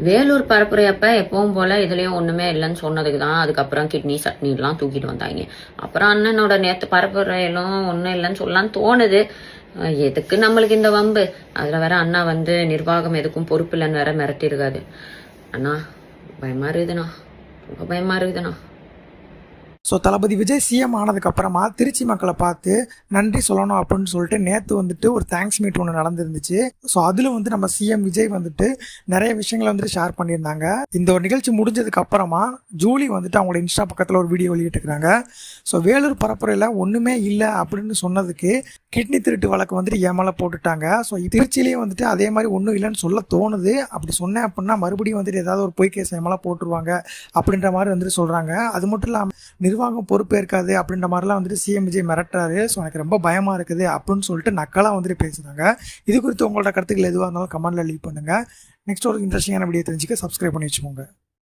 வேலூர் பரப்புரையப்ப எப்பவும் போல இதுலயும் ஒண்ணுமே இல்லைன்னு சொன்னதுக்கு தான் அதுக்கப்புறம் கிட்னி சட்னிலாம் தூக்கிட்டு வந்தாங்க. அப்புறம் அண்ணனோட நேத்து பரப்புரையிலும் ஒன்றும் இல்லைன்னு சொல்லலான்னு தோணுது. எதுக்கு நம்மளுக்கு இந்த வம்பு? அதுல வேற அண்ணா நிர்வாகம் எதுக்கும் பொறுப்பு இல்லைன்னு வேற மிரட்டிருக்காரு. அண்ணா பயமா இருக்குதுண்ணா, ரொம்ப பயமா இருக்குதுண்ணா. ஸோ தளபதி விஜய் சிஎம் ஆனதுக்கப்புறமா திருச்சி மக்களை பார்த்து நன்றி சொல்லணும் அப்படின்னு சொல்லிட்டு நேற்று ஒரு தேங்க்ஸ் மீட் ஒன்று நடந்துருந்துச்சு. ஸோ அதில் நம்ம சிஎம் விஜய் நிறைய விஷயங்களை ஷேர் பண்ணியிருந்தாங்க. இந்த ஒரு நிகழ்ச்சி முடிஞ்சதுக்கு அப்புறமா ஜூலி அவங்களோட இன்ஸ்டா பக்கத்தில் ஒரு வீடியோ வெளியிட்டிருக்கிறாங்க. ஸோ வேலூர் பரப்புரையில் ஒன்றுமே இல்லை அப்படின்னு சொன்னதுக்கு கிட்னி திருட்டு வழக்கு என் மேலே போட்டுட்டாங்க. ஸோ திருச்சியிலேயே அதே மாதிரி ஒன்றும் இல்லைன்னு சொல்ல தோணுது. அப்படி சொன்னேன் அப்படின்னா மறுபடியும் ஏதாவது ஒரு பொய் கேஸ் என் மேலே போட்டுருவாங்க அப்படின்ற மாதிரி சொல்கிறாங்க. அது மட்டும் இல்லாமல் நிர்வாகம் பொறுப்பேற்காது அப்படின்ற மாதிரிலாம் சிஎம் விஜய் மிரட்டுறாரு. ஸோ எனக்கு ரொம்ப பயமாக இருக்குது அப்படின்னு சொல்லிட்டு நக்கலாக பேசுகிறாங்க. இது குறித்து உங்களோட கருத்துக்கள் எதுவாக இருந்தாலும் கமெண்ட்டில் லீவ் பண்ணுங்கள். நெக்ஸ்ட் ஒரு இன்ட்ரெஸ்டிங்கான வீடியோ தெரிஞ்சுக்க சப்ஸ்கிரைப் பண்ணி வச்சுக்கோங்க.